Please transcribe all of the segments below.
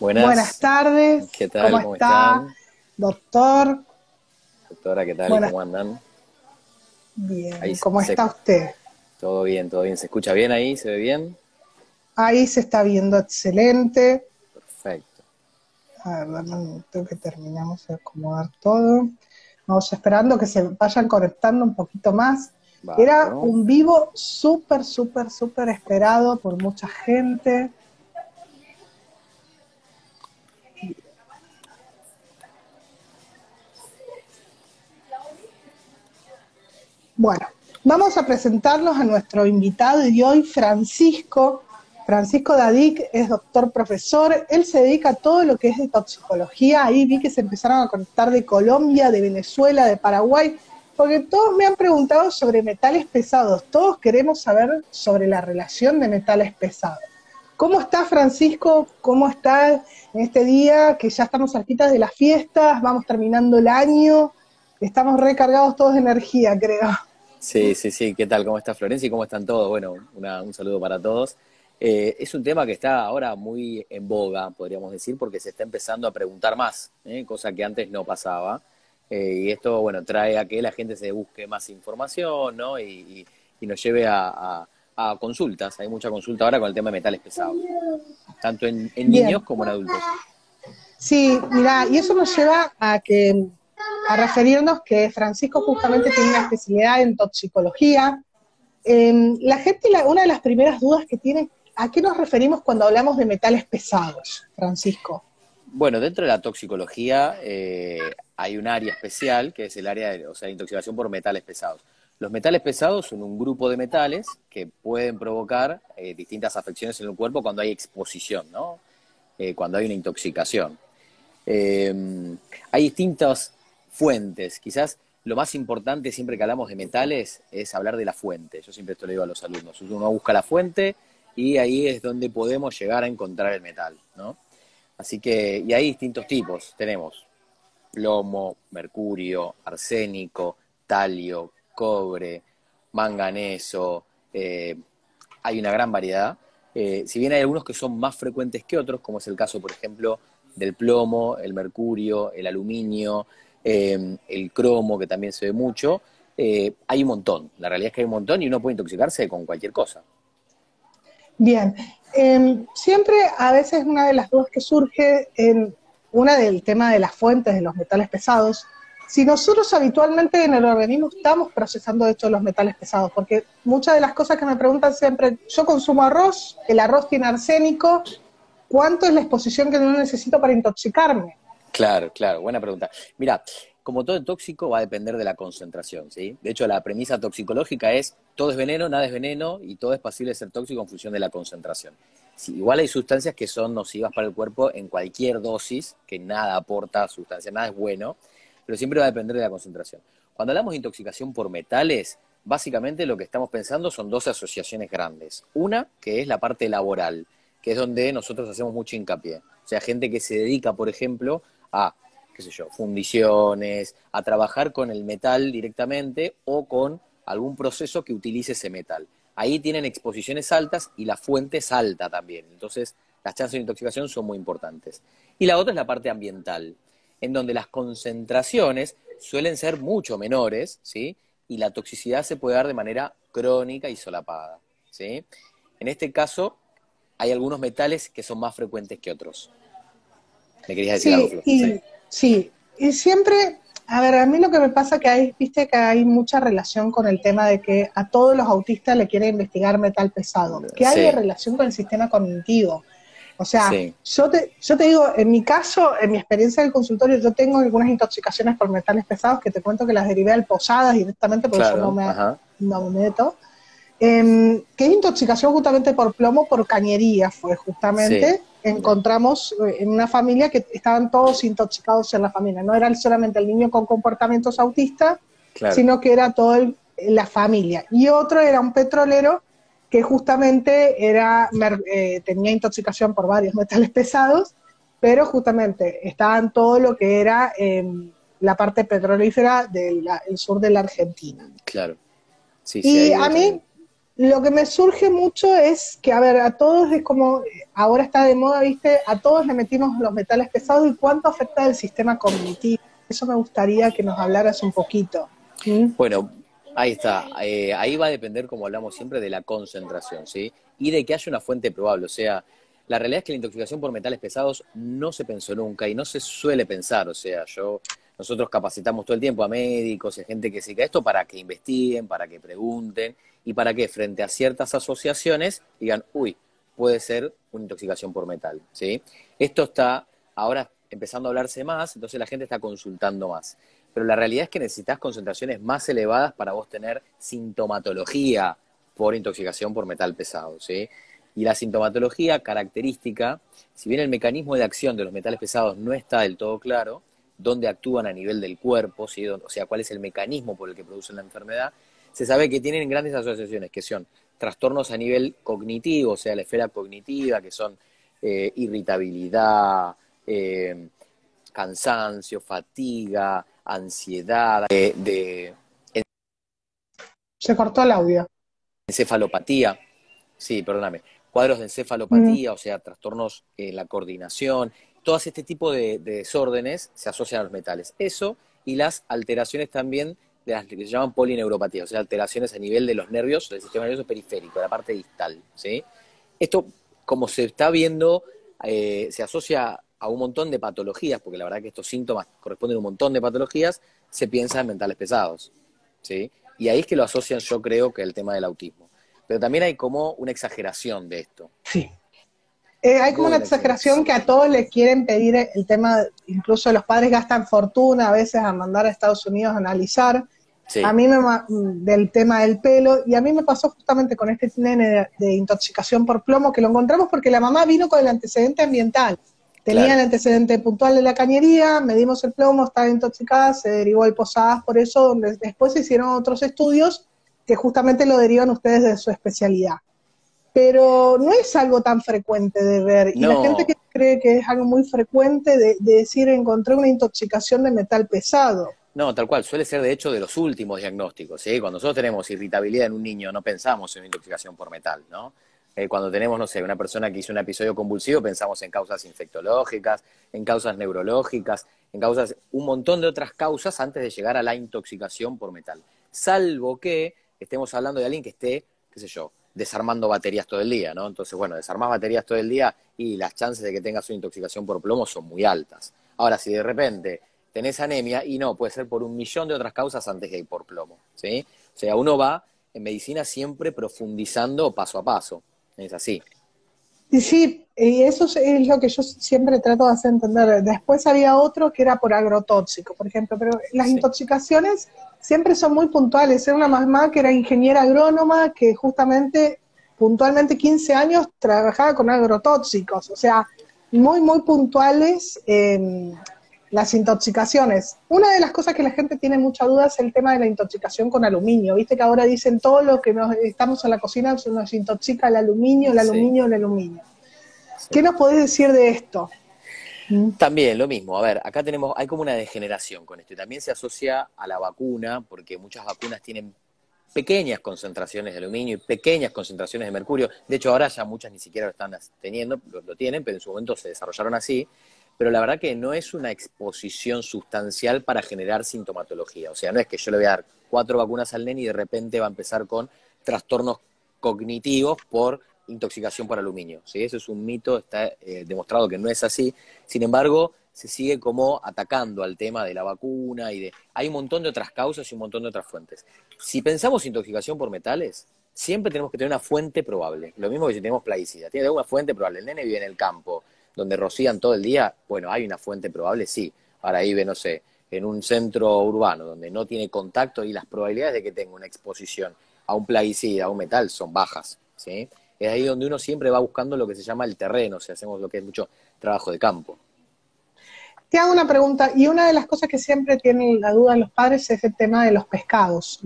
Buenas Buenas, tardes, ¿qué ¿cómo tal? ¿Cómo está, están? doctor? Doctora, ¿qué tal? Buenas, ¿Cómo andan? Ahí bien, ¿cómo está usted? todo bien, todo bien. ¿Se escucha bien ahí? ¿Se ve bien? Ahí se está viendo excelente. Perfecto. A ver, dame un minuto que terminamos de acomodar todo. Vamos esperando que se vayan conectando un poquito más. Era Bárbaro. un vivo súper, súper, súper esperado por mucha gente. Bueno, vamos a presentarlos a nuestro invitado de hoy, Francisco. Francisco Dadic es doctor profesor, él se dedica a todo lo que es de toxicología, ahí vi que se empezaron a conectar de Colombia, de Venezuela, de Paraguay, porque todos me han preguntado sobre metales pesados, todos queremos saber sobre la relación de metales pesados. ¿Cómo está Francisco? ¿Cómo está en este día que ya estamos cerquitas de las fiestas, vamos terminando el año, estamos recargados todos de energía, creo? Sí, sí, sí. ¿Qué tal? ¿Cómo está Florencia y cómo están todos? Bueno, un saludo para todos. Es un tema que está ahora muy en boga, podríamos decir, porque se está empezando a preguntar más, cosa que antes no pasaba. Y esto, bueno, trae a que la gente se busque más información, ¿no? Y nos lleve a consultas. Hay mucha consulta ahora con el tema de metales pesados, tanto en niños Bien, como en adultos. sí, mira, y eso nos lleva a referirnos que Francisco justamente tiene una especialidad en toxicología. La gente, una de las primeras dudas que tiene, ¿a qué nos referimos cuando hablamos de metales pesados, Francisco? Bueno, dentro de la toxicología hay un área especial que es el área de, o sea, intoxicación por metales pesados. Los metales pesados son un grupo de metales que pueden provocar distintas afecciones en el cuerpo cuando hay exposición, ¿no? Cuando hay una intoxicación. Hay distintas fuentes. Quizás lo más importante siempre que hablamos de metales es hablar de la fuente. Yo siempre esto le digo a los alumnos. Uno busca la fuente y ahí es donde podemos llegar a encontrar el metal, ¿no? Así que, y hay distintos tipos. Tenemos plomo, mercurio, arsénico, talio, cobre, manganeso. Hay una gran variedad. Si bien hay algunos que son más frecuentes que otros, como es el caso, por ejemplo, del plomo, el mercurio, el aluminio, el cromo, que también se ve mucho, hay un montón. La realidad es que hay un montón y uno puede intoxicarse con cualquier cosa. Bien, siempre a veces una de las dudas que surge en una del tema de las fuentes de los metales pesados, si nosotros habitualmente en el organismo estamos procesando de hecho los metales pesados, porque muchas de las cosas que me preguntan siempre, yo consumo arroz, el arroz tiene arsénico, ¿cuánto es la exposición que yo necesito para intoxicarme? Claro, claro, buena pregunta. Mira, como todo tóxico va a depender de la concentración, ¿sí? De hecho, la premisa toxicológica es todo es veneno, nada es veneno y todo es pasible de ser tóxico en función de la concentración. Sí, igual hay sustancias que son nocivas para el cuerpo en cualquier dosis, que nada aporta sustancia, nada es bueno, pero siempre va a depender de la concentración. Cuando hablamos de intoxicación por metales, básicamente lo que estamos pensando son dos asociaciones grandes. Una, que es la parte laboral, que es donde nosotros hacemos mucho hincapié. O sea, gente que se dedica, por ejemplo, a, qué sé yo, fundiciones, a trabajar con el metal directamente o con algún proceso que utilice ese metal. Ahí tienen exposiciones altas y la fuente es alta también. Entonces, las chances de intoxicación son muy importantes. Y la otra es la parte ambiental, en donde las concentraciones suelen ser mucho menores, ¿sí? Y la toxicidad se puede dar de manera crónica y solapada, ¿sí? En este caso, hay algunos metales que son más frecuentes que otros. ¿Me querías decir algo, Sí, Flo? Sí. y siempre, a ver, a mí lo que me pasa que hay, viste que hay mucha relación con el tema de que a todos los autistas le quieren investigar metal pesado. ¿Qué hay de Sí, relación con el sistema cognitivo? O sea, sí, yo te digo, en mi caso, en mi experiencia del consultorio, yo tengo algunas intoxicaciones por metales pesados que te cuento que las derivé al Posadas directamente porque yo claro, ajá, no me meto. Que es intoxicación justamente por plomo, por cañería fue sí, justamente. mira, Encontramos en una familia que estaban todos intoxicados en la familia. No era solamente el niño con comportamientos autistas, claro, sino que era toda la familia. Y otro era un petrolero que justamente tenía intoxicación por varios metales pesados, pero justamente estaba en todo lo que era la parte petrolífera del sur de la Argentina. claro, sí, sí, Y ahí a debe tener, mí Lo que me surge mucho es que, a ver, a todos es como, ahora está de moda, ¿viste? A todos le metimos los metales pesados y cuánto afecta el sistema cognitivo. Eso me gustaría que nos hablaras un poquito. ¿Mm? Bueno, ahí está. Ahí va a depender, como hablamos siempre, de la concentración, ¿sí? Y de que haya una fuente probable. O sea, la realidad es que la intoxicación por metales pesados no se pensó nunca y no se suele pensar. O sea, nosotros capacitamos todo el tiempo a médicos y a gente que se dedica a esto para que investiguen, para que pregunten y para que frente a ciertas asociaciones digan, uy, puede ser una intoxicación por metal, ¿sí? Esto está ahora empezando a hablarse más, entonces la gente está consultando más. Pero la realidad es que necesitas concentraciones más elevadas para vos tener sintomatología por intoxicación por metal pesado, ¿sí? Y la sintomatología característica, si bien el mecanismo de acción de los metales pesados no está del todo claro, dónde actúan a nivel del cuerpo, ¿sí? O sea, cuál es el mecanismo por el que producen la enfermedad, se sabe que tienen grandes asociaciones, que son trastornos a nivel cognitivo, o sea, la esfera cognitiva, que son irritabilidad, cansancio, fatiga, ansiedad, de Se cortó el audio. encefalopatía, sí, perdóname, cuadros de Mm. encefalopatía, o sea, trastornos en la coordinación, todo este tipo de desórdenes se asocian a los metales. Eso y las alteraciones también de las que se llaman polineuropatía, o sea, alteraciones a nivel de los nervios, del sistema nervioso periférico, de la parte distal, ¿sí? Esto, como se está viendo, se asocia a un montón de patologías, porque la verdad que estos síntomas corresponden a un montón de patologías, se piensa en mentales pesados, ¿sí? Y ahí es que lo asocian, yo creo, que el tema del autismo. Pero también hay como una exageración de esto. Sí. Hay como Muy una una exageración exageración. que a todos les quieren pedir el tema, incluso los padres gastan fortuna a veces a mandar a Estados Unidos a analizar. A Sí, mí del tema del pelo, y a mí me pasó justamente con este nene de intoxicación por plomo, que lo encontramos porque la mamá vino con el antecedente ambiental. Tenía claro. el antecedente puntual de la cañería, medimos el plomo, estaba intoxicada, se derivó al Posadas por eso, donde después se hicieron otros estudios que justamente lo derivan ustedes de su especialidad. Pero no es algo tan frecuente de ver, y la gente que No, cree que es algo muy frecuente de decir encontré una intoxicación de metal pesado. no, tal cual. Suele ser, de hecho, de los últimos diagnósticos, ¿sí? Cuando nosotros tenemos irritabilidad en un niño, no pensamos en una intoxicación por metal, ¿no? Cuando tenemos, no sé, una persona que hizo un episodio convulsivo, pensamos en causas infectológicas, en causas neurológicas, en causas, un montón de otras causas antes de llegar a la intoxicación por metal. Salvo que estemos hablando de alguien que esté, qué sé yo, desarmando baterías todo el día, ¿no? Entonces, bueno, desarmás baterías todo el día y las chances de que tengas una intoxicación por plomo son muy altas. Ahora, si de repente tenés anemia, y no, puede ser por un millón de otras causas antes que por plomo, ¿sí? O sea, uno va en medicina siempre profundizando paso a paso, es así. Y sí, y eso es lo que yo siempre trato de hacer entender. Después había otro que era por agrotóxico, por ejemplo, pero las Sí. intoxicaciones siempre son muy puntuales. Era una mamá que era ingeniera agrónoma que justamente, puntualmente 15 años, trabajaba con agrotóxicos, o sea, muy, muy puntuales las intoxicaciones. Una de las cosas que la gente tiene mucha duda es el tema de la intoxicación con aluminio. Viste que ahora dicen todo lo que estamos en la cocina nos intoxica el aluminio, el Sí, aluminio, el aluminio. ¿Qué sí. nos podés decir de esto? ¿Mm? También lo mismo, a ver, acá tenemos, hay como una degeneración con esto y también se asocia a la vacuna, porque muchas vacunas tienen pequeñas concentraciones de aluminio y pequeñas concentraciones de mercurio. De hecho, ahora ya muchas ni siquiera lo están teniendo, lo tienen, pero en su momento se desarrollaron así. Pero la verdad que no es una exposición sustancial para generar sintomatología. O sea, no es que yo le voy a dar 4 vacunas al nene y de repente va a empezar con trastornos cognitivos por intoxicación por aluminio, ¿sí? Eso es un mito, está demostrado que no es así. Sin embargo, se sigue como atacando al tema de la vacuna y de... Hay un montón de otras causas y un montón de otras fuentes. Si pensamos intoxicación por metales, siempre tenemos que tener una fuente probable. Lo mismo que si tenemos plaguicida. Tiene alguna fuente probable. El nene vive en el campo, donde rocían todo el día. Bueno, hay una fuente probable, sí. Ahora vive, no sé, en un centro urbano donde no tiene contacto y las probabilidades de que tenga una exposición a un plaguicida, a un metal, son bajas, ¿sí? Es ahí donde uno siempre va buscando lo que se llama el terreno, si hacemos lo que es mucho trabajo de campo. Te hago una pregunta, y una de las cosas que siempre tienen la duda los padres es el tema de los pescados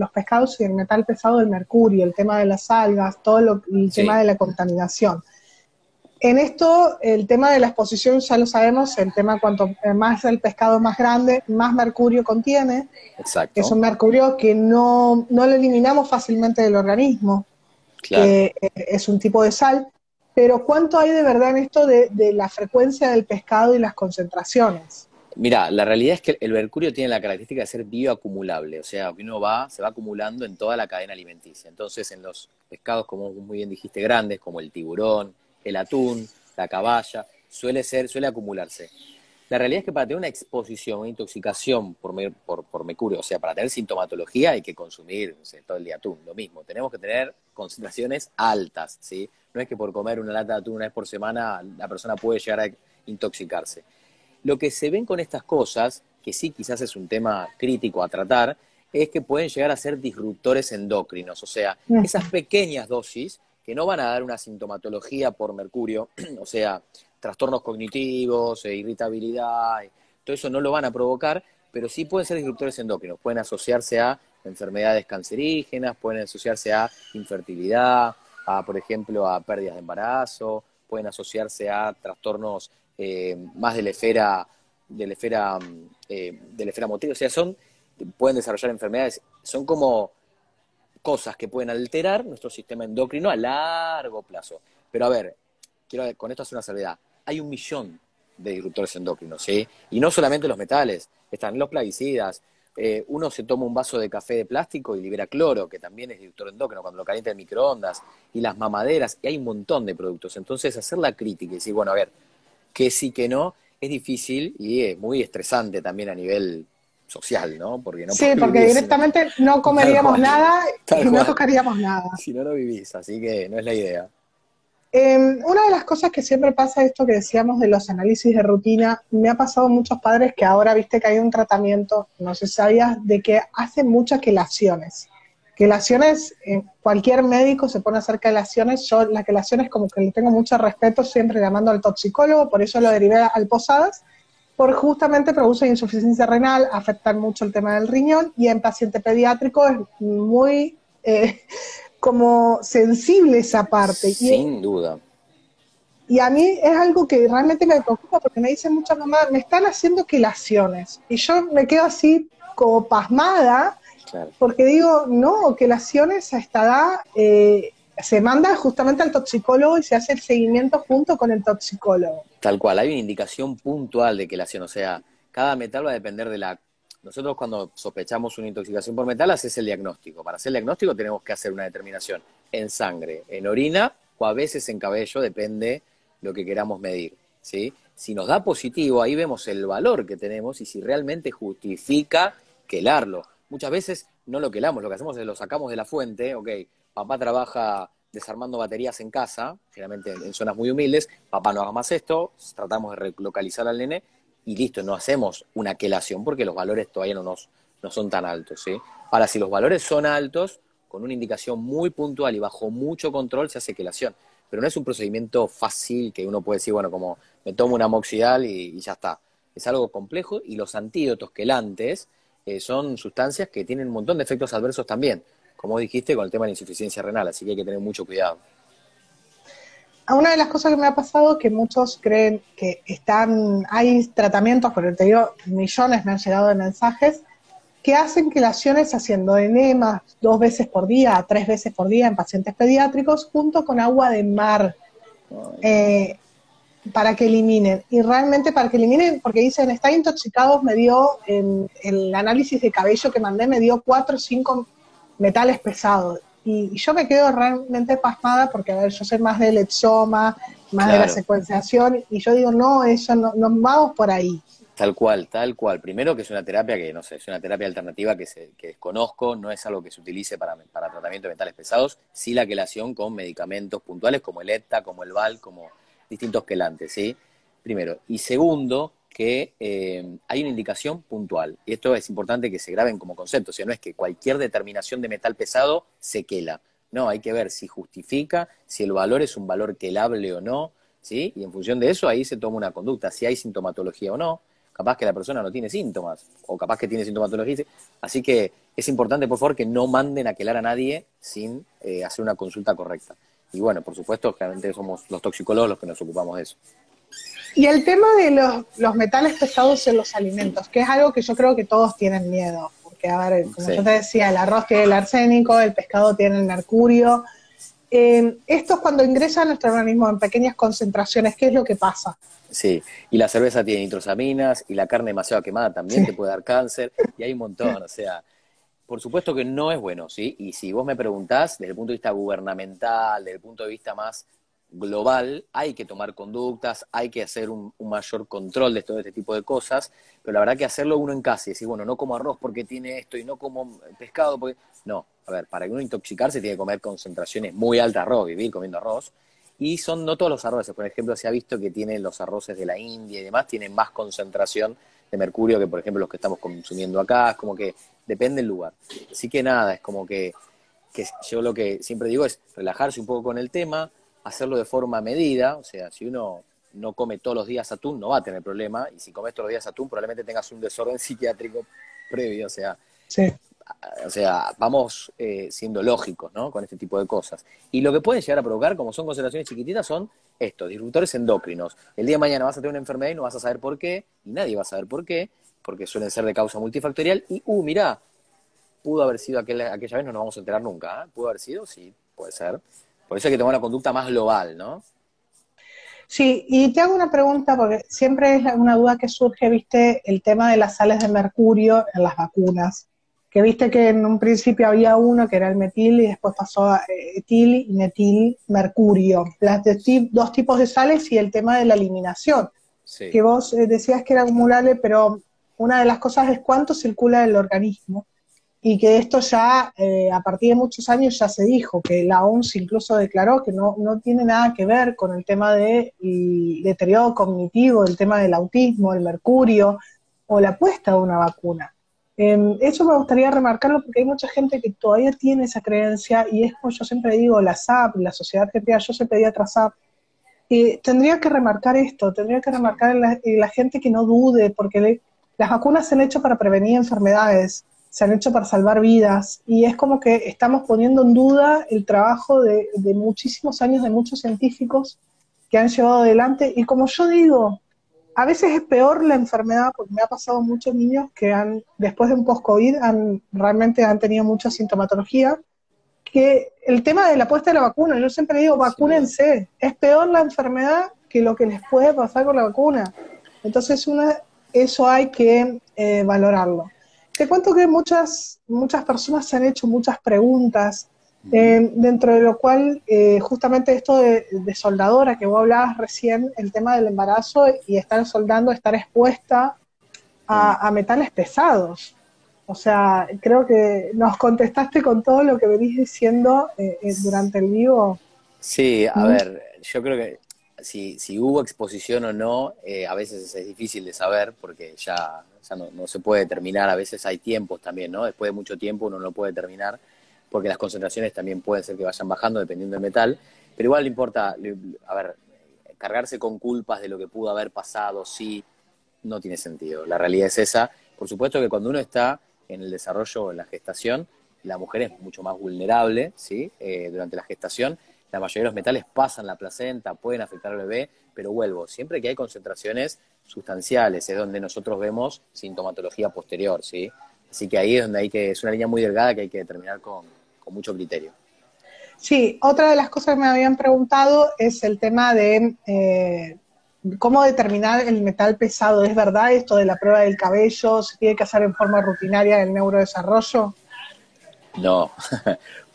y el metal pesado del mercurio, el tema de las algas, el tema Sí, de la contaminación. En esto, el tema de la exposición ya lo sabemos, el tema cuanto más el pescado más grande, más mercurio contiene, es exacto. un mercurio que no lo eliminamos fácilmente del organismo. Claro. es un tipo de sal, pero ¿cuánto hay de verdad en esto de la frecuencia del pescado y las concentraciones? Mira, la realidad es que el mercurio tiene la característica de ser bioacumulable, o sea, que se va acumulando en toda la cadena alimenticia. Entonces, en los pescados, como muy bien dijiste, grandes, como el tiburón, el atún, la caballa, suele acumularse. La realidad es que para tener una exposición, una intoxicación por mercurio, o sea, para tener sintomatología hay que consumir, no sé, todo el día atún, lo mismo. Tenemos que tener concentraciones altas, ¿sí? No es que por comer una lata de atún una vez por semana la persona puede llegar a intoxicarse. Lo que se ven con estas cosas, que sí quizás es un tema crítico a tratar, es que pueden llegar a ser disruptores endocrinos, o sea, esas pequeñas dosis que no van a dar una sintomatología por mercurio, o sea, trastornos cognitivos, irritabilidad, todo eso no lo van a provocar, pero sí pueden ser disruptores endocrinos, pueden asociarse a enfermedades cancerígenas, pueden asociarse a infertilidad, por ejemplo, a pérdidas de embarazo, pueden asociarse a trastornos más de la esfera motriz, o sea, pueden desarrollar enfermedades, son como cosas que pueden alterar nuestro sistema endocrino a largo plazo. Pero a ver, quiero con esto hacer una salvedad, hay 1 millón de disruptores endocrinos, ¿sí? Y no solamente los metales, están los plaguicidas, uno se toma un vaso de café de plástico y libera cloro, que también es disruptor endocrino cuando lo calienta en microondas, y las mamaderas, y hay un montón de productos. Entonces, hacer la crítica y decir, bueno, a ver, que sí, que no, es difícil y es muy estresante también a nivel social, ¿no? Porque no Sí, puedes porque vivir sino, directamente no tal comeríamos cual, nada y tal no cual. tocaríamos nada. Si no, no vivís, así que no es la idea. Una de las cosas que siempre pasa, esto que decíamos de los análisis de rutina, me ha pasado a muchos padres que ahora viste que hay un tratamiento, no sé si sabías, de que hacen muchas quelaciones. Quelaciones, cualquier médico se pone a hacer quelaciones, yo las quelaciones como que le tengo mucho respeto, siempre llamando al toxicólogo, por eso lo derivé al Posadas, porque justamente producen insuficiencia renal, afectan mucho el tema del riñón y en paciente pediátrico es muy como sensible esa parte. Sin duda. Y a mí es algo que realmente me preocupa porque me dicen muchas mamás, me están haciendo quelaciones. Y yo me quedo así como pasmada Claro. porque digo, no, quelaciones a esta edad se manda justamente al toxicólogo y se hace el seguimiento junto con el toxicólogo. Tal cual, hay una indicación puntual de quelación, o sea, cada metal va a depender de la... Nosotros cuando sospechamos una intoxicación por metal, haces el diagnóstico. Para hacer el diagnóstico tenemos que hacer una determinación en sangre, en orina o a veces en cabello, depende lo que queramos medir, ¿sí? Si nos da positivo, ahí vemos el valor que tenemos y si realmente justifica quelarlo. Muchas veces no lo quelamos, lo que hacemos es lo sacamos de la fuente, ok, papá trabaja desarmando baterías en casa, generalmente en zonas muy humildes, papá no haga más esto, tratamos de relocalizar al nene y listo, no hacemos una quelación porque los valores todavía no son tan altos, ¿sí? Ahora, si los valores son altos, con una indicación muy puntual y bajo mucho control se hace quelación, pero no es un procedimiento fácil que uno puede decir, bueno, como me tomo una amoxidal y ya está. Es algo complejo y los antídotos quelantes son sustancias que tienen un montón de efectos adversos también, como dijiste, con el tema de la insuficiencia renal, así que hay que tener mucho cuidado. Una de las cosas que me ha pasado es que muchos creen que hay tratamientos, pero te digo, millones me han llegado de mensajes, que hacen quelaciones haciendo enemas 2 veces por día, 3 veces por día en pacientes pediátricos, junto con agua de mar, eh, para que eliminen. Y realmente para que eliminen, porque dicen, está intoxicados, me dio, en el análisis de cabello que mandé, me dio 4 o 5 metales pesados. Y yo me quedo realmente pasmada porque, a ver, yo soy más del exoma, más de la Claro, secuenciación, y yo digo, no, eso no, no vamos por ahí. tal cual, tal cual. Primero que es una terapia que, no sé, es una terapia alternativa que desconozco, no es algo que se utilice para tratamiento de metales pesados, sí la quelación con medicamentos puntuales como el ETA, como el VAL, como distintos quelantes, ¿sí? Primero. Y segundo, que hay una indicación puntual. Y esto es importante que se graben como concepto, o sea, no es que cualquier determinación de metal pesado se quela. No, hay que ver si justifica, si el valor es un valor quelable o no, ¿sí? Y en función de eso ahí se toma una conducta, si hay sintomatología o no, capaz que la persona no tiene síntomas, o capaz que tiene sintomatología. Así que es importante, por favor, que no manden a quelar a nadie sin hacer una consulta correcta. Y bueno, por supuesto, claramente somos los toxicólogos los que nos ocupamos de eso. Y el tema de los metales pesados en los alimentos, que es algo que yo creo que todos tienen miedo, porque, a ver, como yo Sí, te decía, el arroz tiene el arsénico, el pescado tiene el mercurio, Esto es cuando ingresa a nuestro organismo en pequeñas concentraciones. ¿Qué es lo que pasa? Sí, y la cerveza tiene nitrosaminas, y la carne demasiado quemada también Sí. te puede dar cáncer, y hay un montón, o sea, por supuesto que no es bueno, ¿sí? Y si vos me preguntás, desde el punto de vista gubernamental, desde el punto de vista más global, hay que tomar conductas, hay que hacer un mayor control de todo este tipo de cosas, pero la verdad que hacerlo uno en casa y decir, bueno, no como arroz porque tiene esto y no como pescado porque... No, a ver, para que uno intoxicarse tiene que comer concentraciones muy altas de arroz, vivir comiendo arroz, y son no todos los arroces, por ejemplo, se ha visto que tienen los arroces de la India y demás, tienen más concentración de mercurio que, por ejemplo, los que estamos consumiendo acá, es como que depende del lugar. Así que nada, es como que yo lo que siempre digo es relajarse un poco con el tema, hacerlo de forma medida, o sea, si uno no come todos los días atún, no va a tener problema, y si comes todos los días atún, probablemente tengas un desorden psiquiátrico previo, Sí. o sea, vamos siendo lógicos, ¿no? Con este tipo de cosas. Y lo que pueden llegar a provocar, como son concentraciones chiquititas, son estos, disruptores endocrinos. El día de mañana vas a tener una enfermedad y no vas a saber por qué, y nadie va a saber por qué, porque suelen ser de causa multifactorial, y, mirá, pudo haber sido aquella vez, no nos vamos a enterar nunca, ¿eh? ¿Pudo haber sido? Sí, puede ser. Por eso hay que tomar una conducta más global, ¿no? Sí, y te hago una pregunta, porque siempre es una duda que surge, viste, el tema de las sales de mercurio en las vacunas, que viste que en un principio había uno que era el metil y después pasó a etil y metil mercurio, dos tipos de sales y el tema de la eliminación, Sí. que vos decías que era acumulable, pero una de las cosas es cuánto circula en el organismo y que esto ya, a partir de muchos años ya se dijo, que la OMS incluso declaró que no tiene nada que ver con el tema del deterioro cognitivo, el tema del autismo, el mercurio, o la puesta de una vacuna. Eso me gustaría remarcarlo porque hay mucha gente que todavía tiene esa creencia y es como yo siempre digo, la SAP, la Sociedad Argentina, yo soy pediatra SAP, tendría que remarcar esto, tendría que remarcar la gente que no dude, porque las vacunas se han hecho para prevenir enfermedades, se han hecho para salvar vidas, y es como que estamos poniendo en duda el trabajo de muchísimos años de muchos científicos que han llevado adelante, y como yo digo, a veces es peor la enfermedad, porque me ha pasado muchos niños que después de un post-COVID, realmente han tenido mucha sintomatología, que el tema de la puesta de la vacuna, yo siempre digo, Sin duda. vacúnense, es peor la enfermedad que lo que les puede pasar con la vacuna. Entonces, eso hay que valorarlo. Te cuento que muchas personas se han hecho muchas preguntas, Ujú. dentro de lo cual, justamente esto de soldadora, que vos hablabas recién, el tema del embarazo y estar soldando, estar expuesta Mm. a metales pesados. O sea, creo que nos contestaste con todo lo que venís diciendo durante el vivo. Sí, a ¿Mm? ver, yo creo que si hubo exposición o no, a veces es difícil de saber porque ya no se puede determinar, a veces hay tiempos también, ¿no? Después de mucho tiempo uno no puede determinar porque las concentraciones también pueden ser que vayan bajando dependiendo del metal, pero igual le importa, a ver, cargarse con culpas de lo que pudo haber pasado, sí, no tiene sentido. La realidad es esa. Por supuesto que cuando uno está en el desarrollo o en la gestación, la mujer es mucho más vulnerable, ¿sí? Durante la gestación, la mayoría de los metales pasan la placenta, pueden afectar al bebé, pero vuelvo, siempre que hay concentraciones sustanciales es donde nosotros vemos sintomatología posterior, ¿sí? Así que ahí es donde es una línea muy delgada que hay que determinar con mucho criterio. Sí, otra de las cosas que me habían preguntado es el tema de cómo determinar el metal pesado. ¿Es verdad esto de la prueba del cabello? ¿Se tiene que hacer en forma rutinaria el neurodesarrollo? No,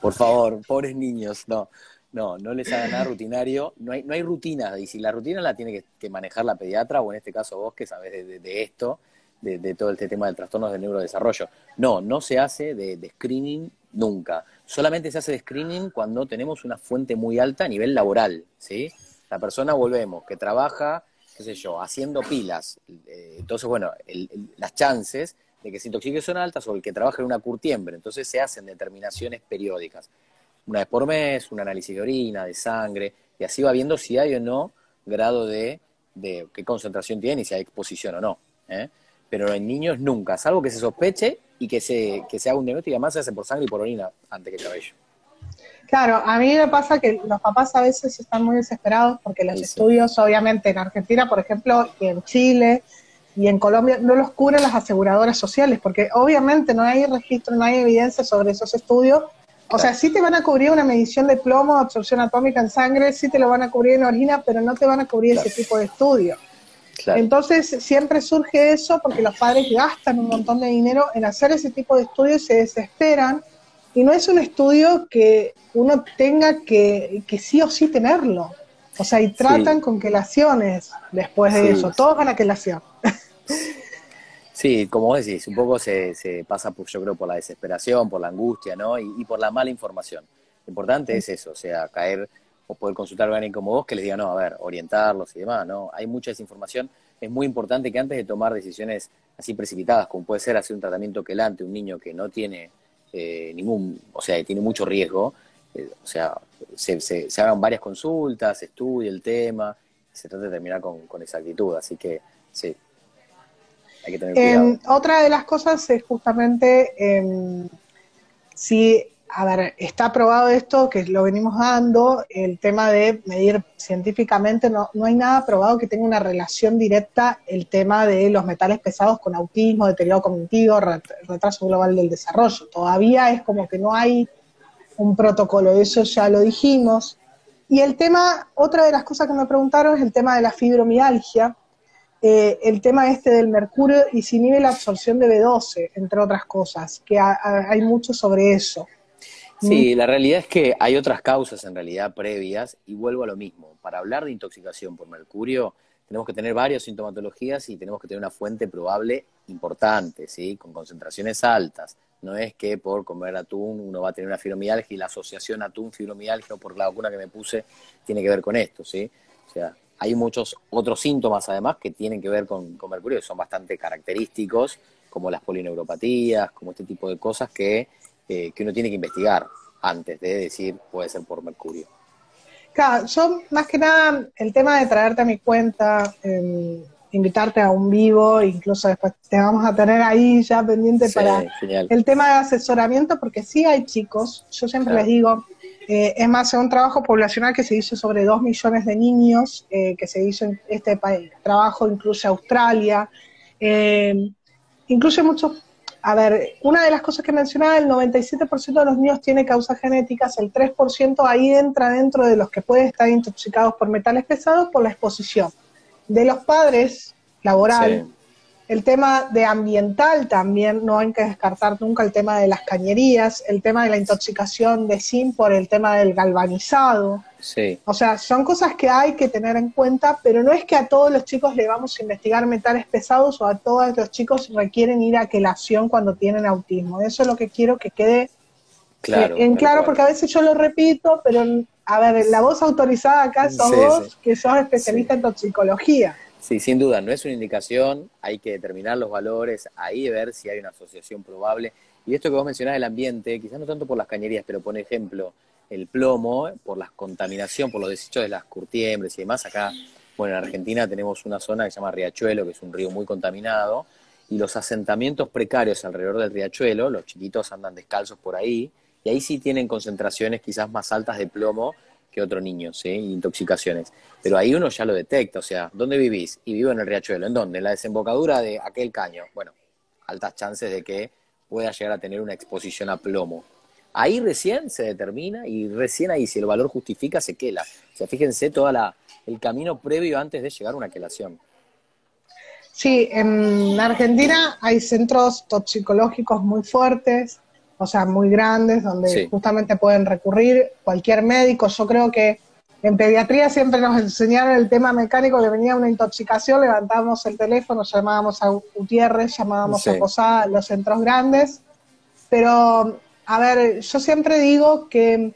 por favor, pobres niños, no les hagan nada rutinario, no hay rutina, y si la rutina la tiene que manejar la pediatra, o en este caso vos que sabés de esto, de todo este tema del trastorno del neurodesarrollo. No se hace de screening nunca, solamente se hace de screening cuando tenemos una fuente muy alta a nivel laboral, ¿sí? La persona, volvemos, que trabaja, qué sé yo, haciendo pilas, entonces, bueno, las chances de que se intoxique son altas, o el que trabaja en una curtiembre. Entonces se hacen determinaciones periódicas. Una vez por mes, un análisis de orina, de sangre, y así va viendo si hay o no grado de qué concentración tiene y si hay exposición o no. ¿Eh? Pero en niños nunca, salvo que se sospeche y que se haga un diagnóstico, y además se hace por sangre y por orina antes que cabello. Claro, a mí me pasa que los papás a veces están muy desesperados porque los Y sí, estudios, obviamente, en Argentina, por ejemplo, y en Chile y en Colombia, no los cubren las aseguradoras sociales, porque obviamente no hay registro, no hay evidencia sobre esos estudios, O sea, claro, sí te van a cubrir una medición de plomo, absorción atómica en sangre, sí te lo van a cubrir en orina, pero no te van a cubrir claro, ese tipo de estudio. claro. Entonces, siempre surge eso porque los padres gastan un montón de dinero en hacer ese tipo de estudios y se desesperan. Y no es un estudio que uno tenga que sí o sí tenerlo. O sea, y tratan Sí, con quelaciones después de sí, eso. Todos van a quelación. sí, como vos decís, un poco se pasa, por, yo creo, por la desesperación, por la angustia, ¿no? Y por la mala información. Lo importante es eso, o sea, caer o poder consultar a alguien como vos que les diga, no, a ver, orientarlos y demás, ¿no? Hay mucha desinformación. Es muy importante que antes de tomar decisiones así precipitadas, como puede ser hacer un tratamiento quelante, un niño que no tiene ningún, o sea, que tiene mucho riesgo, o sea, se hagan varias consultas, se estudie el tema, se trata de terminar con exactitud. Así que, sí, hay que tener cuidado. Otra de las cosas es justamente si, a ver, está probado esto, que lo venimos dando, el tema de medir científicamente, no hay nada probado que tenga una relación directa el tema de los metales pesados con autismo, deterioro cognitivo, retraso global del desarrollo. Todavía es como que no hay un protocolo, eso ya lo dijimos. Y el tema, otra de las cosas que me preguntaron es el tema de la fibromialgia, el tema este del mercurio y si inhibe la absorción de B12, entre otras cosas, que hay mucho sobre eso. ¿Mm? Sí, la realidad es que hay otras causas en realidad previas y vuelvo a lo mismo. Para hablar de intoxicación por mercurio tenemos que tener varias sintomatologías y tenemos que tener una fuente probable importante, ¿sí? Con concentraciones altas. No es que por comer atún uno va a tener una fibromialgia y la asociación atún-fibromialgia o por la vacuna que me puse tiene que ver con esto, ¿sí? O sea, hay muchos otros síntomas además que tienen que ver con mercurio, que son bastante característicos, como las polineuropatías, como este tipo de cosas que uno tiene que investigar antes de decir puede ser por mercurio. Claro, yo más que nada el tema de traerte a mi cuenta, invitarte a un vivo, incluso después te vamos a tener ahí ya pendiente Sí, para genial, el tema de asesoramiento, porque sí hay chicos, yo siempre les claro. digo, es más, es un trabajo poblacional que se hizo sobre 2 millones de niños, que se hizo en este trabajo, incluye Australia, eh, incluye muchos. A ver, una de las cosas que mencionaba, el 97% de los niños tiene causas genéticas, el 3% ahí entra dentro de los que pueden estar intoxicados por metales pesados por la exposición de los padres, laboral, Sí, el tema de ambiental también, no hay que descartar nunca el tema de las cañerías, el tema de la intoxicación de zinc por el tema del galvanizado. sí, O sea, son cosas que hay que tener en cuenta, pero no es que a todos los chicos le vamos a investigar metales pesados o a todos los chicos requieren ir a quelación cuando tienen autismo. Eso es lo que quiero que quede claro, en tal claro, cual. porque a veces yo lo repito, pero a ver, la voz autorizada acá sos Sí, sí, vos, que sos sí. especialista en toxicología. Sí, sin duda, no es una indicación, hay que determinar los valores, ahí ver si hay una asociación probable. Y esto que vos mencionás del ambiente, quizás no tanto por las cañerías, pero por ejemplo, el plomo, por la contaminación, por los desechos de las curtiembres y demás. Acá, bueno, en Argentina tenemos una zona que se llama Riachuelo, que es un río muy contaminado, y los asentamientos precarios alrededor del Riachuelo, los chiquitos andan descalzos por ahí, y ahí sí tienen concentraciones quizás más altas de plomo que otros niños, ¿sí? Intoxicaciones. Pero ahí uno ya lo detecta, o sea, ¿dónde vivís? Y vivo en el Riachuelo, ¿en dónde? En la desembocadura de aquel caño. Bueno, altas chances de que pueda llegar a tener una exposición a plomo. Ahí recién se determina y recién ahí, si el valor justifica, se quela. O sea, fíjense todo el camino previo antes de llegar a una quelación. Sí, en Argentina hay centros toxicológicos muy fuertes, o sea, muy grandes, donde Sí, justamente pueden recurrir cualquier médico. Yo creo que en pediatría siempre nos enseñaron el tema mecánico, que venía una intoxicación, levantábamos el teléfono, llamábamos a Gutiérrez, llamábamos a sí, Posada, los centros grandes. Pero, a ver, yo siempre digo que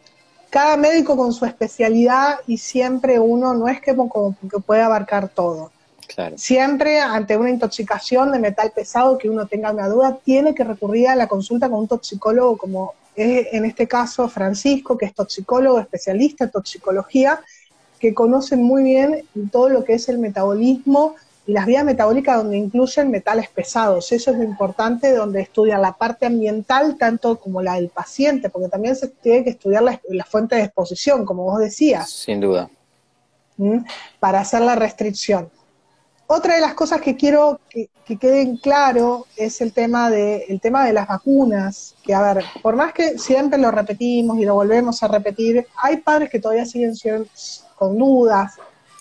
cada médico con su especialidad y siempre uno no es como que puede abarcar todo. claro. Siempre ante una intoxicación de metal pesado que uno tenga una duda, tiene que recurrir a la consulta con un toxicólogo como es en este caso Francisco, que es toxicólogo, especialista en toxicología, que conocen muy bien todo lo que es el metabolismo y las vías metabólicas donde incluyen metales pesados. Eso es lo importante, donde estudian la parte ambiental tanto como la del paciente, porque también se tiene que estudiar la fuente de exposición, como vos decías, Sin duda. ¿m? Para hacer la restricción. Otra de las cosas que quiero que queden claro es el tema de las vacunas, que a ver, por más que siempre lo repetimos y lo volvemos a repetir, hay padres que todavía siguen con dudas.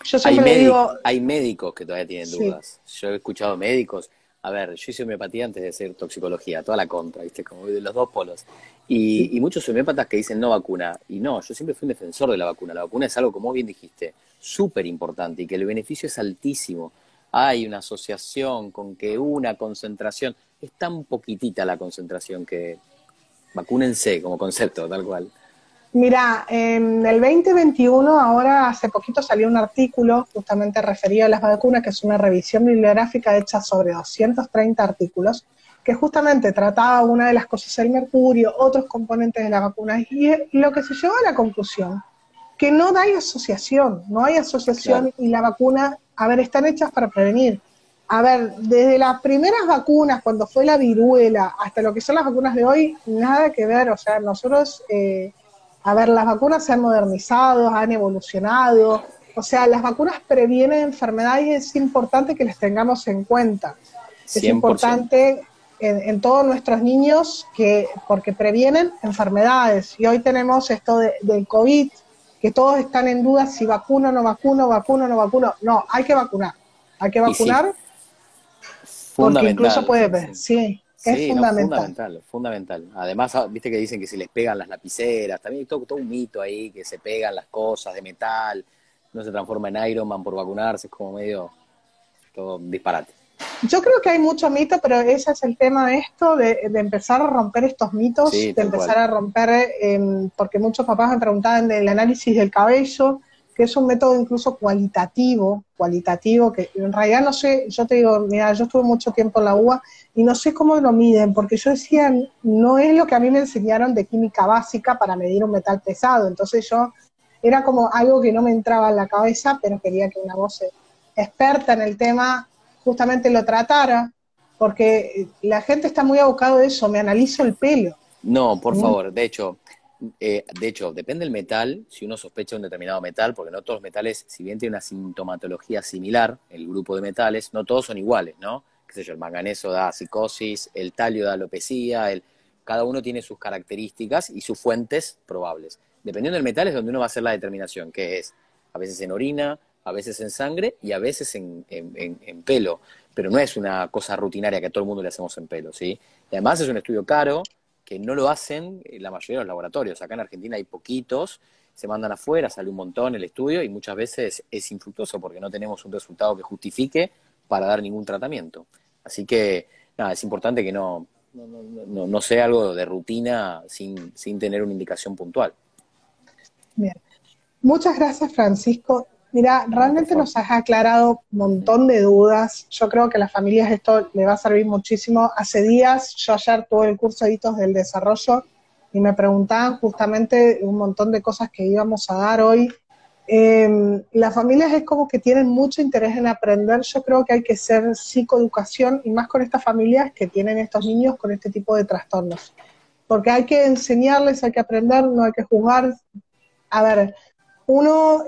Yo siempre le digo, Hay médicos que todavía tienen sí, dudas. Yo he escuchado médicos. A ver, yo hice homeopatía antes de hacer toxicología, toda la contra, ¿viste? Como de los dos polos. Y muchos homeópatas que dicen no vacuna. Y no, yo siempre fui un defensor de la vacuna. La vacuna es algo, como bien dijiste, súper importante y que el beneficio es altísimo. Hay una asociación con que una concentración, es tan poquitita la concentración que vacúnense como concepto, tal cual. mira, en el 2021, ahora hace poquito salió un artículo justamente referido a las vacunas, que es una revisión bibliográfica hecha sobre 230 artículos, que justamente trataba una de las cosas el mercurio, otros componentes de la vacuna, y lo que se llegó a la conclusión, que no hay asociación, no hay Claro, asociación y la vacuna, a ver, están hechas para prevenir. A ver, desde las primeras vacunas, cuando fue la viruela, hasta lo que son las vacunas de hoy, nada que ver, o sea, nosotros... a ver, las vacunas se han modernizado, han evolucionado, o sea, las vacunas previenen enfermedades y es importante que las tengamos en cuenta. Es 100%. importante en todos nuestros niños porque previenen enfermedades. Y hoy tenemos esto del COVID, que todos están en duda si vacuno, no vacuno, vacuno, no vacuno. No, hay que vacunar. Hay que Y sí, vacunar porque incluso fundamental, puede, sí. sí, es Sí, no, fundamental. fundamental, fundamental. Además, viste que dicen que si les pegan las lapiceras, también hay todo un mito ahí, que se pegan las cosas de metal, no se transforma en Iron Man por vacunarse, es como medio todo un disparate. Yo creo que hay mucho mito, pero ese es el tema de esto, de empezar a romper estos mitos, Sí, de tal empezar cual. a romper, porque muchos papás me preguntaban del análisis del cabello, que es un método incluso cualitativo, que en realidad no sé, yo te digo, mira, yo estuve mucho tiempo en la UBA y no sé cómo lo miden, porque yo decía, no es lo que a mí me enseñaron de química básica para medir un metal pesado, entonces yo era como algo que no me entraba en la cabeza, pero quería que una voz experta en el tema justamente lo tratara, porque la gente está muy abocado a eso, me analizo el pelo. No, por ¿Mm? favor, de hecho, depende del metal, si uno sospecha un determinado metal, porque no todos los metales, si bien tienen una sintomatología similar, el grupo de metales, no todos son iguales, ¿no? Qué sé yo, el manganeso da psicosis, el talio da alopecia, cada uno tiene sus características y sus fuentes probables. Dependiendo del metal es donde uno va a hacer la determinación, que es a veces en orina, a veces en sangre y a veces en pelo. Pero no es una cosa rutinaria que a todo el mundo le hacemos en pelo, ¿sí? Y además es un estudio caro que no lo hacen la mayoría de los laboratorios. Acá en Argentina hay poquitos, se mandan afuera, sale un montón el estudio y muchas veces es infructuoso porque no tenemos un resultado que justifique para dar ningún tratamiento. Así que, nada, es importante que no sea algo de rutina sin tener una indicación puntual. Bien. Muchas gracias, Francisco. Mira, No, por realmente favor. nos has aclarado un montón de dudas. Yo creo que a las familias esto le va a servir muchísimo. Hace días, yo ayer tuve el curso de hitos del desarrollo y me preguntaban justamente un montón de cosas que íbamos a dar hoy. Las familias es como que tienen mucho interés en aprender. Yo creo que hay que hacer psicoeducación y más con estas familias que tienen estos niños con este tipo de trastornos. Porque hay que enseñarles, hay que aprender, no hay que juzgar. A ver, uno,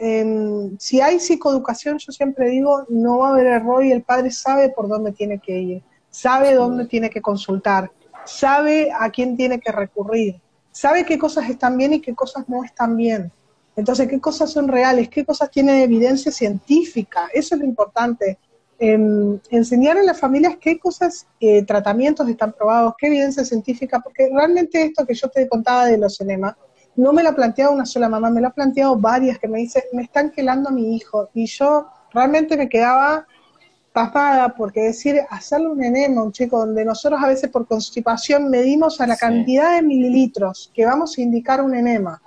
si hay psicoeducación, yo siempre digo, no va a haber error y el padre sabe por dónde tiene que ir, sabe Sin dónde duda. tiene que consultar, sabe a quién tiene que recurrir, sabe qué cosas están bien y qué cosas no están bien. Entonces, qué cosas son reales, qué cosas tienen evidencia científica, eso es lo importante. Enseñar a las familias qué cosas, tratamientos están probados, qué evidencia científica, porque realmente esto que yo te contaba de los enemas, no me lo ha planteado una sola mamá, me lo ha planteado varias que me dicen, me están quelando a mi hijo. Y yo realmente me quedaba pasmada porque decir, hacerle un enema a un chico donde nosotros a veces por constipación medimos a la Sí. cantidad de mililitros que vamos a indicar un enema,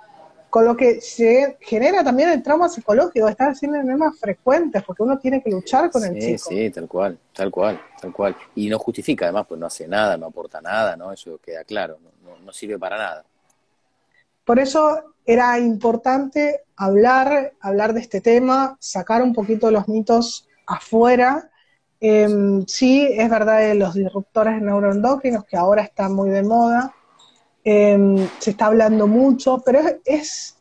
con lo que se genera también el trauma psicológico de estar haciendo enemas frecuentes, porque uno tiene que luchar con el Sí, chico. sí, tal cual, tal cual, tal cual. Y no justifica, además, pues no hace nada, no aporta nada, ¿no? Eso queda claro, no sirve para nada. Por eso era importante hablar de este tema, sacar un poquito los mitos afuera. Sí, es verdad de los disruptores neuroendocrinos, que ahora están muy de moda, se está hablando mucho, pero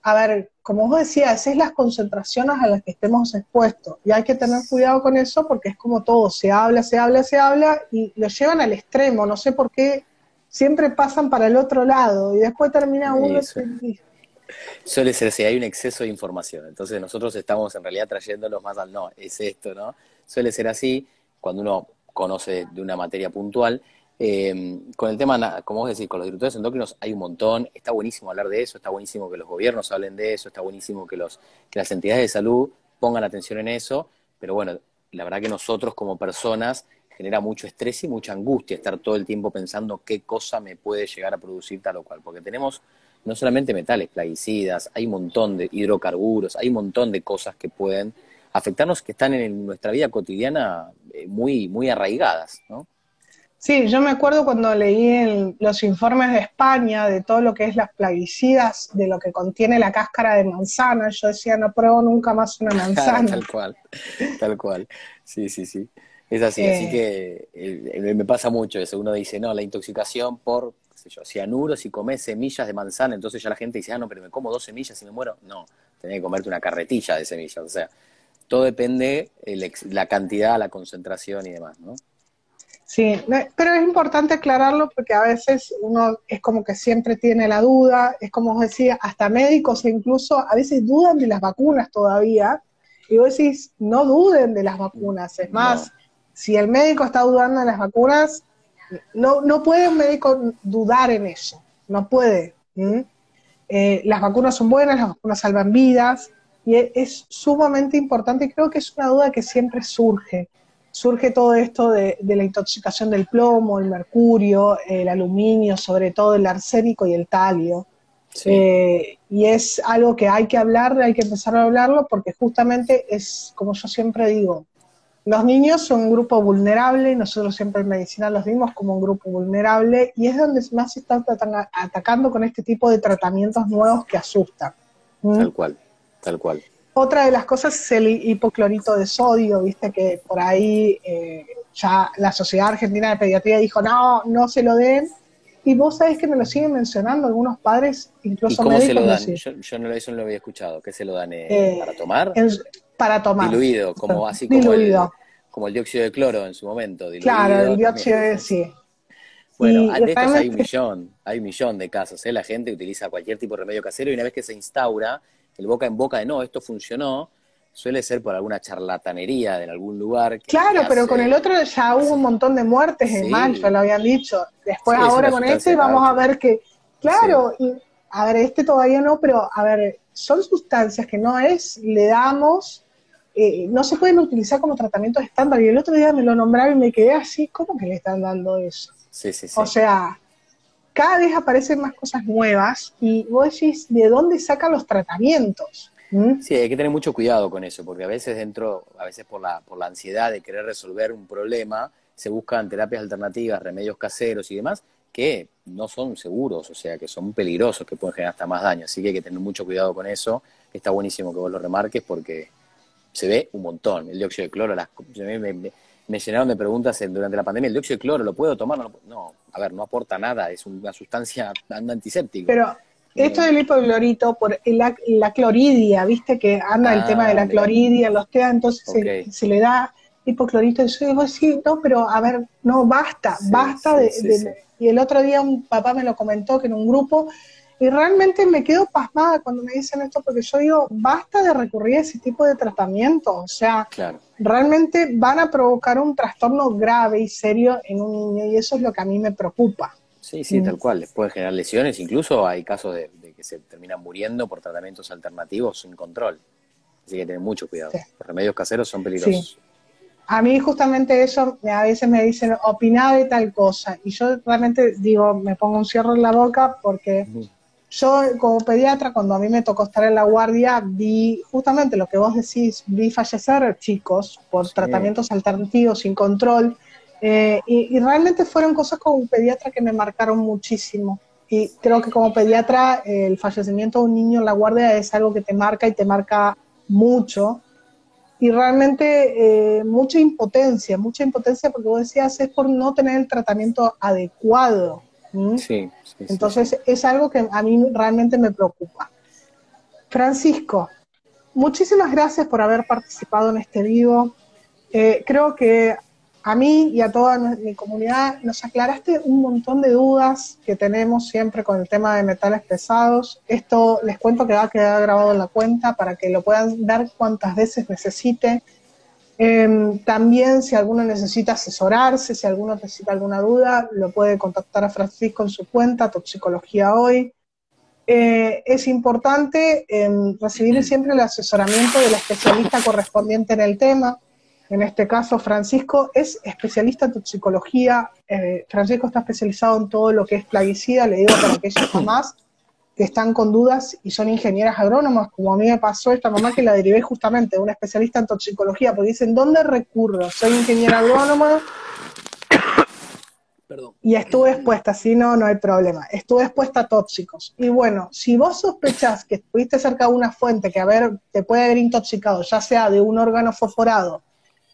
a ver, como vos decías, es las concentraciones a las que estemos expuestos. Y hay que tener cuidado con eso porque es como todo, se habla, se habla, se habla y lo llevan al extremo. No sé por qué siempre pasan para el otro lado y después termina uno... Eso. Suele ser si hay un exceso de información. Entonces nosotros estamos en realidad trayéndolos más al no, es esto, ¿no? Suele ser así cuando uno conoce de una materia puntual. Con el tema, como vos decís, con los disruptores endocrinos hay un montón. Está buenísimo hablar de eso, está buenísimo que los gobiernos hablen de eso, está buenísimo que las entidades de salud pongan atención en eso. Pero bueno, la verdad que nosotros como personas genera mucho estrés y mucha angustia estar todo el tiempo pensando qué cosa me puede llegar a producir tal o cual. Porque tenemos no solamente metales, plaguicidas, hay un montón de hidrocarburos, hay un montón de cosas que pueden afectarnos, que están en nuestra vida cotidiana muy, muy arraigadas, ¿no? Sí, yo me acuerdo cuando leí los informes de España de todo lo que es las plaguicidas, de lo que contiene la cáscara de manzana, yo decía, no pruebo nunca más una manzana. Tal cual, tal cual. Sí, sí, sí. Es así, así Eh, que me pasa mucho eso. Uno dice, no, la intoxicación por, qué sé yo, cianuro, si comes semillas de manzana, entonces ya la gente dice, ah, no, pero me como 2 semillas y me muero. No, tenés que comerte una carretilla de semillas. O sea, todo depende la cantidad, la concentración y demás, ¿no? sí, pero es importante aclararlo porque a veces uno es como que siempre tiene la duda, es como os decía, hasta médicos e incluso a veces dudan de las vacunas todavía, y vos decís, no duden de las vacunas, es No, más, si el médico está dudando de las vacunas, no puede un médico dudar en eso, no puede. ¿Mm? Las vacunas son buenas, las vacunas salvan vidas, y es sumamente importante, y creo que es una duda que siempre surge. Surge todo esto de la intoxicación del plomo, el mercurio, el aluminio, sobre todo el arsénico y el talio. sí, Y es algo que hay que hablar, hay que empezar a hablarlo, porque justamente es, como yo siempre digo, los niños son un grupo vulnerable, nosotros siempre en medicina los vimos como un grupo vulnerable, y es donde más se están atacando con este tipo de tratamientos nuevos que asustan. ¿Mm? tal cual, tal cual. Otra de las cosas es el hipoclorito de sodio, viste que por ahí ya la Sociedad Argentina de Pediatría dijo, no, no se lo den, y vos sabés que me lo siguen mencionando algunos padres, ¿Y incluso cómo se médicos, lo me dan? decían, Yo no, eso no lo había escuchado. ¿Qué se lo dan eh, para tomar? en- para tomar, Diluido, como así diluido. como el dióxido de cloro en su momento, Claro, el diluido también. dióxido de sí. Bueno, Y de estos realmente, hay un millón de casos, ¿eh? La gente utiliza cualquier tipo de remedio casero y una vez que se instaura el boca en boca de no, esto funcionó, suele ser por alguna charlatanería de en algún lugar que claro, pero con el hace, otro ya hubo un sí, montón de muertes en Malta, lo sí, habían dicho. Después sí, es ahora una con sustancia este vamos a aparte, ver que, sí, claro, y, a ver, este todavía no, pero a ver, son sustancias que no es, le damos, no se pueden utilizar como tratamientos estándar. Y el otro día me lo nombraron y me quedé así, ¿cómo que le están dando eso? sí, sí, O sí. sea, cada vez aparecen más cosas nuevas y vos decís, ¿de dónde sacan los tratamientos? ¿Mm? Sí, hay que tener mucho cuidado con eso, porque a veces a veces por la ansiedad de querer resolver un problema, se buscan terapias alternativas, remedios caseros y demás, que no son seguros, o sea, que son peligrosos, que pueden generar hasta más daño. Así que hay que tener mucho cuidado con eso. Está buenísimo que vos lo remarques porque se ve un montón. El dióxido de cloro, me llenaron de preguntas durante la pandemia, ¿el dióxido de cloro lo puedo tomar? No, a ver, no aporta nada, es una sustancia antiséptico. Pero esto No, del hipoclorito, por la cloridia, viste que anda el tema de ah, la mira, cloridia, los TEA, entonces ok. se le da hipoclorito. Y yo digo, sí, no, pero a ver, no, basta, Sí, basta sí, sí, sí. y el otro día un papá me lo comentó que en un grupo, y realmente me quedo pasmada cuando me dicen esto, porque yo digo, basta de recurrir a ese tipo de tratamiento, o sea, Claro. realmente van a provocar un trastorno grave y serio en un niño, y eso es lo que a mí me preocupa. Sí, sí, Mm. tal cual. Les puede generar lesiones. Incluso hay casos de que se terminan muriendo por tratamientos alternativos sin control. Así que tener mucho cuidado. Sí. Los remedios caseros son Sí. peligrosos. A mí justamente eso, a veces me dicen, opina de tal cosa, y yo realmente digo, me pongo un cierre en la boca porque Ujú. yo como pediatra, cuando a mí me tocó estar en la guardia, vi justamente lo que vos decís, vi fallecer chicos por Sí, tratamientos alternativos sin control, y realmente fueron cosas como pediatra que me marcaron muchísimo. Y creo que como pediatra el fallecimiento de un niño en la guardia es algo que te marca y te marca mucho, y realmente mucha impotencia porque vos decías es por no tener el tratamiento adecuado. ¿Mm? sí, sí, sí, sí. Entonces es algo que a mí realmente me preocupa. Francisco, muchísimas gracias por haber participado en este vivo. Creo que a mí y a toda mi comunidad nos aclaraste un montón de dudas que tenemos siempre con el tema de metales pesados. Esto les cuento que va a quedar grabado en la cuenta para que lo puedan ver cuantas veces necesite. También si alguno necesita asesorarse, si alguno necesita alguna duda, lo puede contactar a Francisco en su cuenta, Toxicología Hoy. Es importante recibir siempre el asesoramiento del especialista correspondiente en el tema. En este caso, Francisco es especialista en toxicología. Francisco está especializado en todo lo que es plaguicida, le digo para aquellas mamás que están con dudas y son ingenieras agrónomas, como a mí me pasó esta mamá que la derivé justamente de una especialista en toxicología, porque dicen, ¿dónde recurro? Soy ingeniera agrónoma. Perdón. Y estuve expuesta, si no, no hay problema. Estuve expuesta a tóxicos. Y bueno, si vos sospechás que estuviste cerca de una fuente que te puede haber intoxicado, ya sea de un órgano fosforado,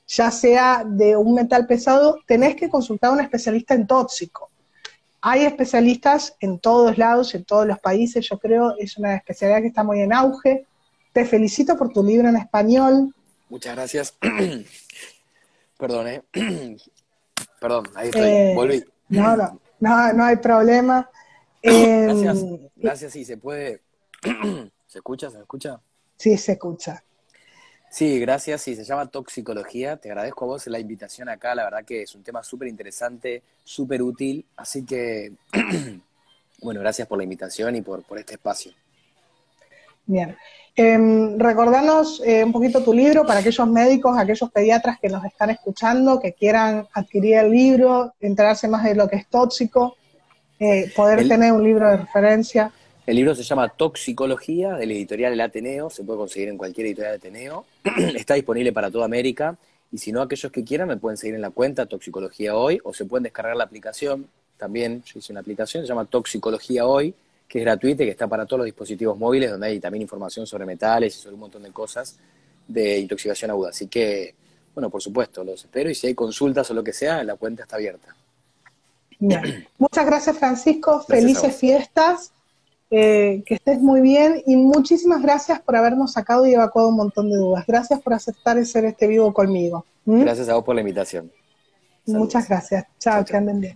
ya sea de un metal pesado, tenés que consultar a un especialista en tóxico. Hay especialistas en todos lados, en todos los países, yo creo, es una especialidad que está muy en auge. Te felicito por tu libro en español. Muchas gracias. Perdón, Perdón, ahí estoy, volví. No hay problema. Gracias, sí, se puede. ¿Se escucha? ¿Se me escucha? Sí, se escucha. Sí, gracias, sí, se llama Toxicología. Te agradezco a vos la invitación acá, la verdad que es un tema súper interesante, súper útil, así que, bueno, gracias por la invitación y por este espacio. Bien. Recordanos un poquito tu libro para aquellos médicos, aquellos pediatras que nos están escuchando, que quieran adquirir el libro, enterarse más de lo que es tóxico, poder tener un libro de referencia. El libro se llama Toxicología, del editorial El Ateneo, se puede conseguir en cualquier editorial de Ateneo, está disponible para toda América, y si no, aquellos que quieran me pueden seguir en la cuenta Toxicología Hoy, o se pueden descargar la aplicación, también yo hice una aplicación, se llama Toxicología Hoy, que es gratuita y que está para todos los dispositivos móviles, donde hay también información sobre metales y sobre un montón de cosas de intoxicación aguda. Así que, bueno, por supuesto, los espero, y si hay consultas o lo que sea, la cuenta está abierta. Bien. Muchas gracias, Francisco, Gracias felices fiestas. Que estés muy bien y muchísimas gracias por habernos sacado y evacuado un montón de dudas. Gracias por aceptar hacer este vivo conmigo. Gracias a vos por la invitación. Saludos. Muchas gracias. Chao, que anden bien.